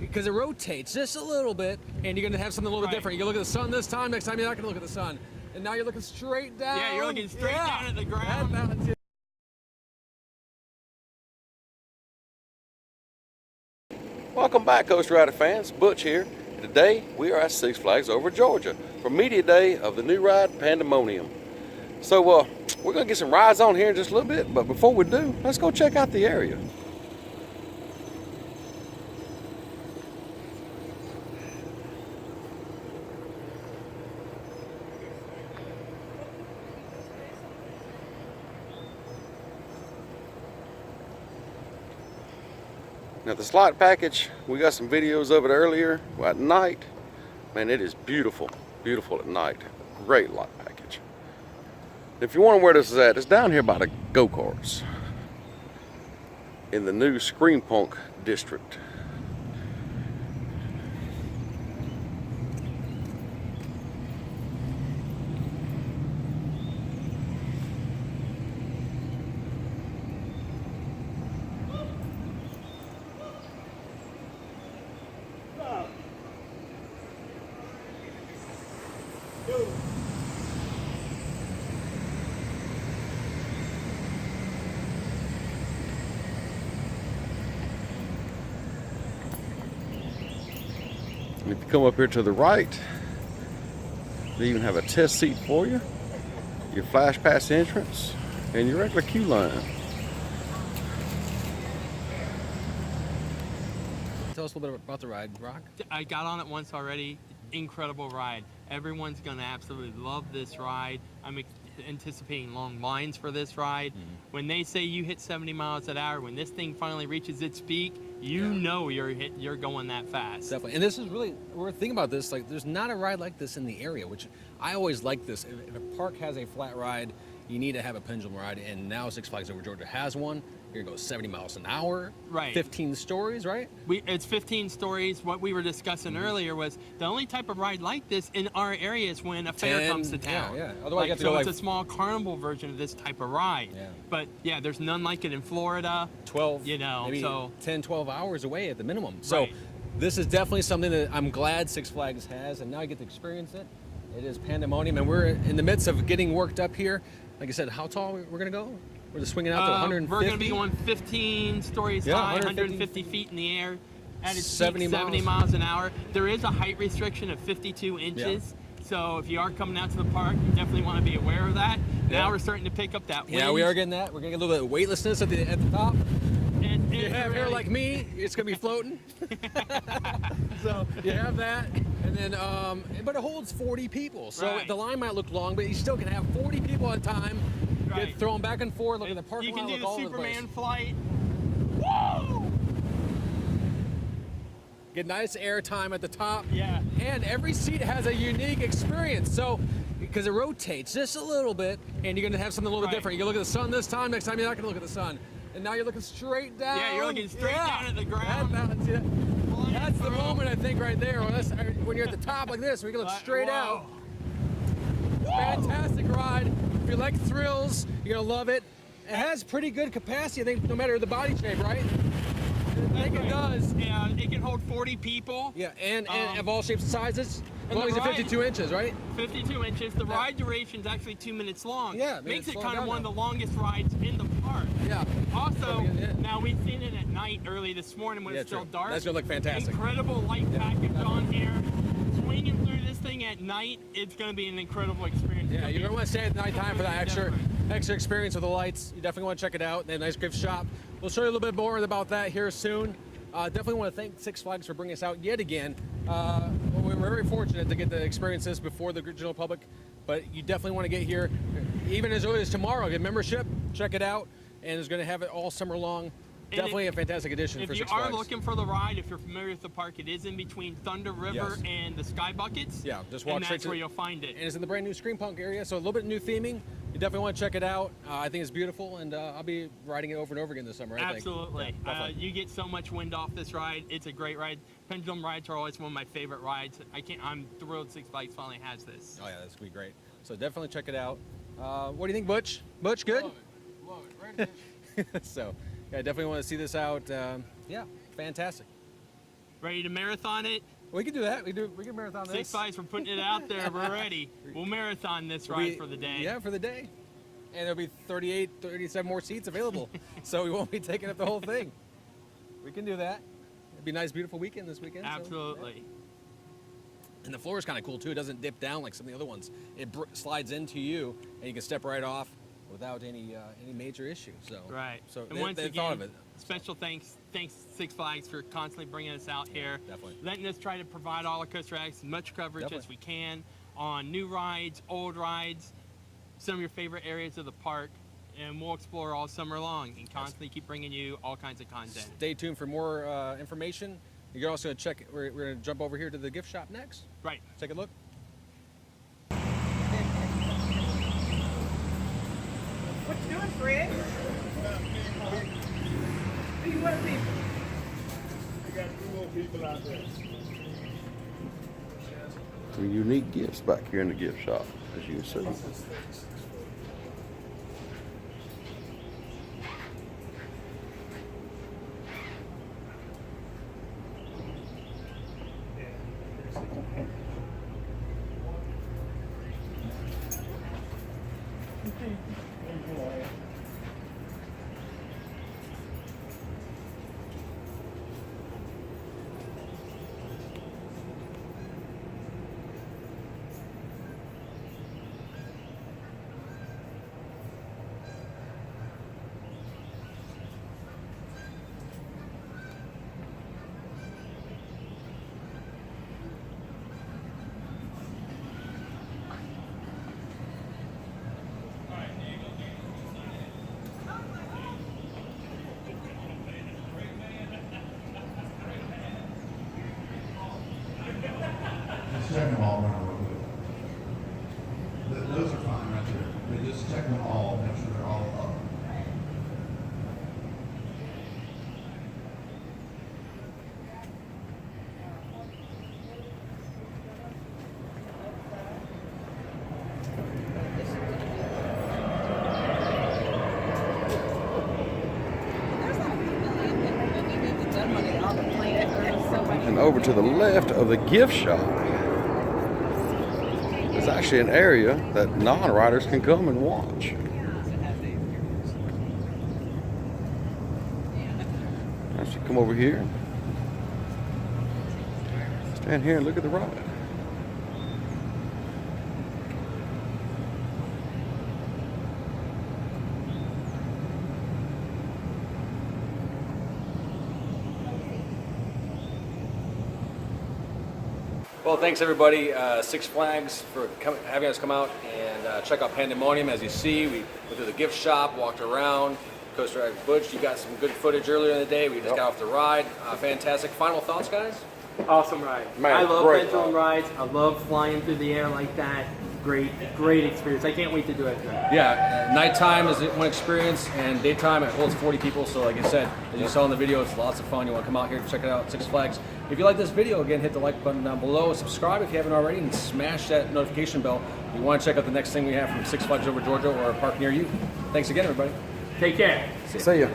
because it rotates just a little bit, and you're gonna have something a little bit different. You're gonna look at the sun this time. Next time you're not gonna look at the sun, and now you're looking straight down. Yeah, you're looking straight down at the ground. Welcome back, Coast Rider fans. Butch here. Today we are at Six Flags over Georgia for media day of the new ride Pandemonium. So we're gonna get some rides on here in just a little bit, but before we do, let's go check out the area. Now the slot package, we got some videos of it earlier at night. Man, it is beautiful, beautiful at night. Great lot package. If you wonder where this is at, it's down here by the go-karts in the new ScreamPunk district. And if you come up here to the right, they even have a test seat for you, your flash pass entrance, and your regular queue line. Tell us a little bit about the ride, Rock. I got on it once already. Incredible ride. Everyone's gonna absolutely love this ride. I'm anticipating long lines for this ride. When they say you hit 70 miles an hour, when this thing finally reaches its peak, you know you're going that fast. Definitely. And this is really, we're thinking about this, like there's not a ride like this in the area, which I always like this. If a park has a flat ride, you need to have a pendulum ride, and now Six Flags Over Georgia has one. You're gonna go 70 miles an hour, right? 15 stories, right? It's 15 stories. What we were discussing earlier was the only type of ride like this in our area is when a fair comes to town. Yeah. Otherwise, you have to so go it's a small carnival version of this type of ride. Yeah. But yeah, there's none like it in Florida. 12, you know, maybe so 10, 12 hours away at the minimum. So this is definitely something that I'm glad Six Flags has, and now I get to experience it. It is Pandemonium, and we're in the midst of getting worked up here. Like I said, how tall we're gonna go? We're just swinging out to 150. We're going to be going 15 stories high, 150 feet in the air, at its 70 miles an hour. There is a height restriction of 52 inches. So if you are coming out to the park, you definitely want to be aware of that. Now we're starting to pick up that wind. Yeah, we are getting that. We're getting a little bit of weightlessness at the top. And you have hair like me, it's going to be floating. So you have that. And then, but it holds 40 people. So the line might look long, but you still can have 40 people at a time. Get thrown back and forth, look at the parking lot, look all over the place. You can do the Superman flight. Woo! Get nice air time at the top. Yeah. And every seat has a unique experience. So, because it rotates just a little bit, and you're gonna have something a little bit different. You're gonna look at the sun this time. Next time you're not gonna look at the sun, and now you're looking straight down. Yeah, you're looking straight down at the ground. That's the moment, I think, right there. When you're at the top like this, we can look straight out. Fantastic ride. If you like thrills, you're gonna love it. It has pretty good capacity, I think, no matter the body shape, right? I think it does. And it can hold 40 people. Yeah, and of all shapes and sizes. As long as it's 52 inches, right? 52 inches. The ride duration is actually 2 minutes long. Yeah, makes it kind of one of the longest rides in the park. Yeah. Also, now we've seen it at night early this morning when it's still dark. That's gonna look fantastic. Incredible light package on here. Swinging through this thing at night, it's gonna be an incredible experience. Yeah, you're gonna want to stay at nighttime for that extra experience with the lights. You definitely want to check it out. They have a nice gift shop. We'll show you a little bit more about that here soon. Definitely want to thank Six Flags for bringing us out yet again. We're very fortunate to get to experience this before the general public, but you definitely want to get here even as early as tomorrow. Get membership, check it out, and it's going to have it all summer long. Definitely a fantastic addition for Six Flags. If you are looking for the ride, if you're familiar with the park, it is in between Thunder River and the Sky Buckets. Yeah, just walk straight to where you'll find it. And it's in the brand new ScreamPunk area, so a little bit new theming. You definitely want to check it out. I think it's beautiful, and I'll be riding it over and over again this summer. Absolutely. You get so much wind off this ride. It's a great ride. Pendulum rides are always one of my favorite rides. I'm thrilled Six Flags finally has this. Oh yeah, that's gonna be great. So definitely check it out. What do you think, Butch? Butch, good? Love it. Right. So, yeah, definitely want to see this out. Yeah, fantastic. Ready to marathon it? We can do that. We can marathon this. Six Flags, we're putting it out there. We're ready. We'll marathon this ride for the day. Yeah, for the day. And there'll be 38, 37 more seats available. So we won't be taking up the whole thing. We can do that. It'd be a nice, beautiful weekend this weekend. Absolutely. So, yeah. And the floor is kind of cool too. It doesn't dip down like some of the other ones. It slides into you, and you can step right off without any major issue. So right. So and once they again, thought of it. Special thanks Six Flags for constantly bringing us out here. Definitely. Letting us try to provide all our coaster acts as much coverage as we can on new rides, old rides, some of your favorite areas of the park, and we'll explore all summer long and constantly keep bringing you all kinds of content. Stay tuned for more information. You're also going to check. We're going to jump over here to the gift shop next. Right. Take a look. What you doing, Fred? Do you want people? We got 2 more people out there. Some unique gifts back here in the gift shop, as you can see. Check them all around real quick. Those are fine right there. But just check them all, make sure they're all up. And over to the left of the gift shop is actually an area that non-riders can come and watch. As you come over here, stand here and look at the ride. Well, thanks everybody, Six Flags, for having us come out and check out Pandemonium. As you see, we went through the gift shop, walked around, coaster ride Butch. You got some good footage earlier in the day. We just got off the ride. Fantastic. Final thoughts, guys? Awesome ride. Man, I love great pendulum rides. I love flying through the air like that. Great experience. I can't wait to do it again. Yeah, nighttime is one experience, and daytime it holds 40 people. So like I said, as you saw in the video, it's lots of fun. You want to come out here and check it out, Six Flags. If you like this video, again, hit the like button down below, subscribe if you haven't already, and smash that notification bell if you want to check out the next thing we have from Six Flags over Georgia or a park near you. Thanks again, everybody. Take care. See ya.